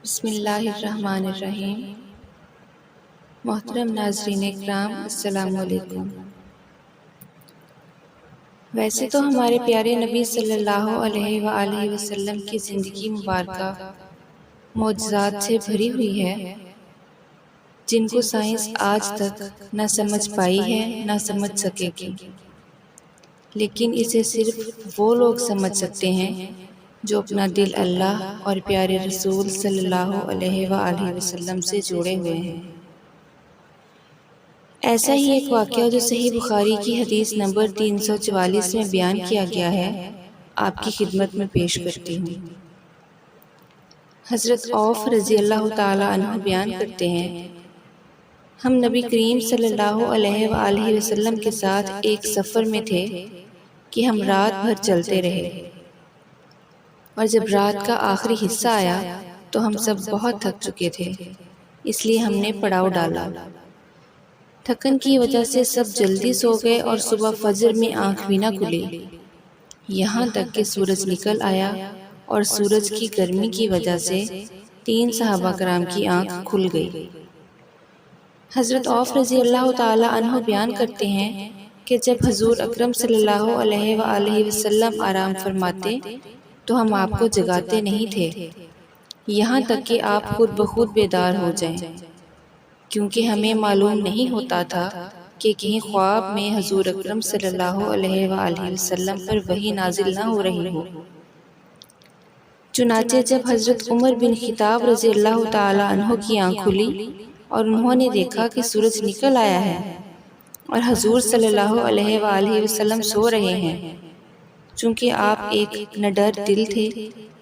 بسم اللہ الرحمن الرحیم۔ محترم ناظرین اکرام، السلام علیکم۔ ویسے تو ہمارے پیارے نبی صلی اللہ علیہ وآلہ وسلم کی زندگی مبارکہ معجزات سے بھری ہوئی ہے، جن کو سائنس آج تک نہ سمجھ پائی ہے نہ سمجھ سکے گی، لیکن اسے صرف وہ لوگ سمجھ سکتے ہیں جو اپنا دل اللہ اور پیارے رسول صلی اللہ علیہ وآلہ وسلم سے جوڑے ہوئے ہیں۔ ایسا ہی ایک واقعہ جو صحیح بخاری کی حدیث نمبر 344 میں بیان کیا گیا ہے، آپ کی خدمت میں پیش کرتی ہوں۔ حضرت عوف رضی اللہ تعالی عنہ بیان کرتے ہیں، ہم نبی کریم صلی اللہ علیہ وآلہ وسلم کے ساتھ ایک سفر میں تھے کہ ہم رات بھر چلتے رہے، اور جب رات کا آخری حصہ آیا تو ہم سب بہت تھک چکے تھے، اس لیے ہم نے پڑاؤ ڈالا۔ تھکن کی وجہ سے سب جلدی سو گئے اور صبح فجر میں آنکھ بھی نہ کھلی، یہاں تک کہ سورج نکل آیا اور سورج کی گرمی کی وجہ سے 3 صحابہ کرام کی آنکھ کھل گئی۔ حضرت عوف رضی اللہ تعالی عنہ بیان کرتے ہیں کہ جب حضور اکرم صلی اللہ علیہ وآلہ وسلم آرام فرماتے تو ہم آپ کو جگاتے نہیں تھے، یہاں تک کہ آپ خود بخود بیدار ہو جائیں، کیونکہ ہمیں معلوم نہیں ہوتا تھا کہ کہیں خواب میں حضور اکرم صلی اللہ علیہ وآلہ وسلم پر وحی نازل نہ ہو رہی ہو۔ چنانچہ جب حضرت عمر بن خطاب رضی اللہ تعالی عنہ کی آنکھ کھلی اور انہوں نے دیکھا کہ سورج نکل آیا ہے اور حضور صلی اللہ علیہ وآلہ وسلم سو رہے ہیں، چونکہ آپ ایک نڈر دل تھے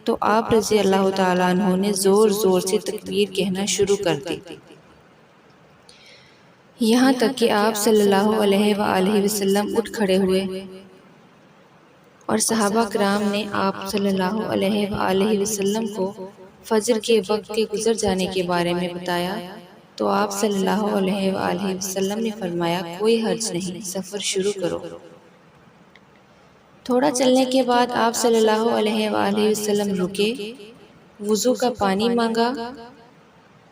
تو آپ رضی اللہ تعالی عنہ نے زور زور سے تکبیر کہنا شروع کر دی، یہاں تک کہ آپ صلی اللہ علیہ وآلہ وسلم اٹھ کھڑے ہوئے، اور صحابہ کرام نے آپ صلی اللہ علیہ وآلہ وسلم کو فجر کے وقت کے گزر جانے کے بارے میں بتایا تو آپ صلی اللہ علیہ وآلہ وسلم نے فرمایا، کوئی حرج نہیں، سفر شروع کرو۔ تھوڑا چلنے کے بعد آپ صلی اللہ علیہ وآلہ وسلم رکے، وضو کا پانی مانگا،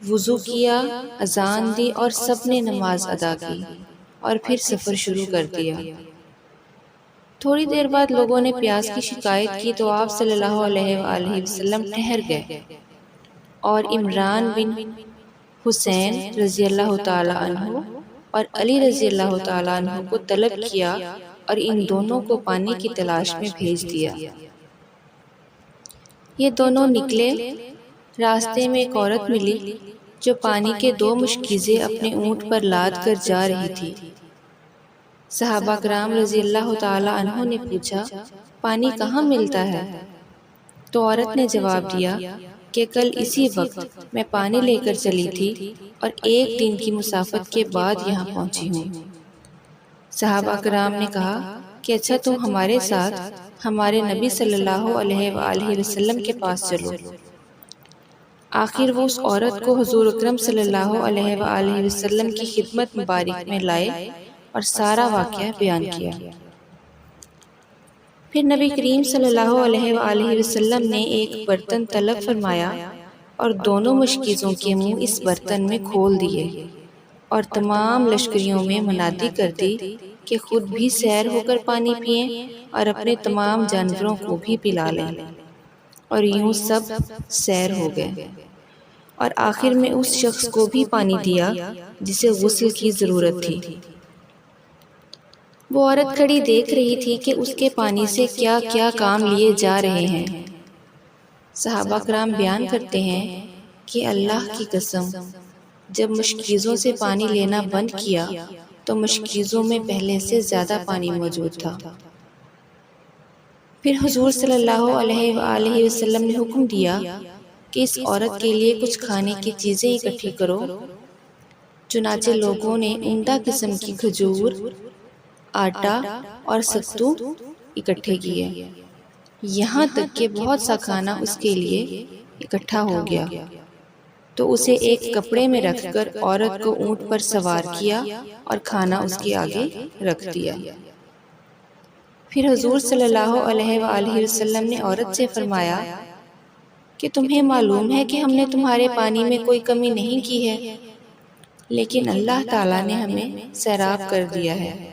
وضو کیا، اذان دی اور سب نے نماز ادا کی اور پھر سفر شروع کر دیا۔ تھوڑی دیر بعد لوگوں نے پیاس کی شکایت کی تو آپ صلی اللہ علیہ وآلہ وسلم ٹھہر گئے اور عمران بن حسین رضی اللہ تعالی عنہ اور علی رضی اللہ تعالی عنہ کو طلب کیا اور ان دونوں کو پانی کی تلاش میں بھیج دیا۔ یہ دونوں نکلے، راستے میں ایک عورت ملی جو پانی کے 2 مشکیزیں اپنے اونٹ پر لاد کر جا رہی تھی۔ صحابہ کرام رضی اللہ تعالی عنہ نے پوچھا، پانی کہاں ملتا ہے؟ تو عورت نے جواب دیا کہ کل اسی وقت میں پانی لے کر چلی تھی اور 1 دن کی مسافت کے بعد یہاں پہنچی ہوں۔ صحابہ کرام نے کہا کہ اچھا تم ہمارے ساتھ ہمارے نبی صلی اللہ علیہ وآلہ وسلم کے پاس چلو۔ آخر وہ اس عورت کو حضور اکرم صلی اللہ علیہ وآلہ وسلم کی خدمت مبارک میں لائے اور سارا واقعہ بیان کیا۔ پھر نبی کریم صلی اللہ علیہ وآلہ وسلم نے ایک برتن طلب فرمایا اور دونوں مشکیزوں کے منہ اس برتن میں کھول دیے اور تمام لشکریوں میں منادی کر دی کہ خود بھی سیر ہو کر پانی پئیں اور اپنے تمام جانوروں کو بھی پلا لیں، اور یوں سب سیر ہو گئے، اور آخر میں اس شخص کو بھی پانی دیا جسے غسل کی ضرورت تھی۔ وہ عورت کھڑی دیکھ رہی تھی کہ اس کے پانی سے کیا کیا کام لیے جا رہے ہیں۔ صحابہ کرام بیان کرتے ہیں کہ اللہ کی قسم، جب مشکیزوں سے پانی لینا بند کیا تو مشکیزوں میں پہلے سے زیادہ پانی موجود تھا۔ پھر حضور صلی اللہ علیہ وآلہ وسلم نے حکم دیا کہ اس عورت کے لیے کچھ کھانے کی چیزیں اکٹھی کرو۔ چنانچہ لوگوں نے عمدہ قسم کی کھجور، آٹا اور ستو اکٹھے کیے، یہاں تک کہ بہت سا کھانا اس کے لیے اکٹھا ہو گیا، تو اسے ایک کپڑے میں رکھ کر عورت کو اونٹ پر سوار کیا اور کھانا اس کے آگے رکھ دیا۔ پھر حضور صلی اللہ علیہ وآلہ وسلم نے عورت سے فرمایا، کہ تمہیں معلوم ہے کہ ہم نے تمہارے پانی میں کوئی کمی نہیں کی ہے، لیکن اللہ تعالیٰ نے ہمیں سیراب کر دیا ہے۔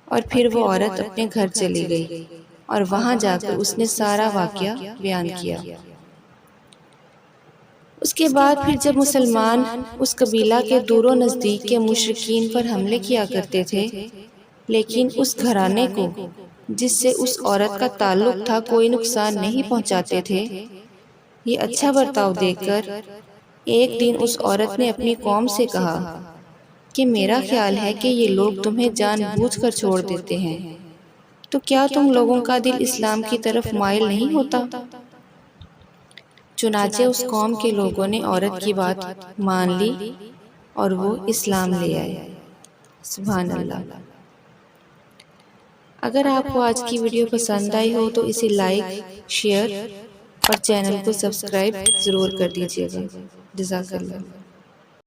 اور پھر وہ عورت اپنے گھر چلی گئی اور وہاں جا کر اس نے سارا واقعہ بیان کیا۔ اس کے بعد پھر جب مسلمان اس قبیلہ کے دور و نزدیک کے مشرکین پر حملے کیا کرتے تھے، لیکن اس گھرانے کو جس سے اس عورت کا تعلق تھا کوئی نقصان نہیں پہنچاتے تھے، یہ اچھا برتاؤ دیکھ کر ایک دن اس عورت نے اپنی قوم سے کہا کہ میرا خیال ہے کہ یہ لوگ تمہیں جان بوجھ کر چھوڑ دیتے ہیں، تو کیا تم لوگوں کا دل اسلام کی طرف مائل نہیں ہوتا؟ چنانچہ اس قوم کے لوگوں نے عورت کی بات مان لی اور وہ اسلام لے آئے۔ سبحان اللہ۔ اگر آپ کو آج کی ویڈیو پسند آئی ہو تو اسے لائک، شیئر اور چینل کو سبسکرائب ضرور کر دیجیے گا۔ جزاک اللہ۔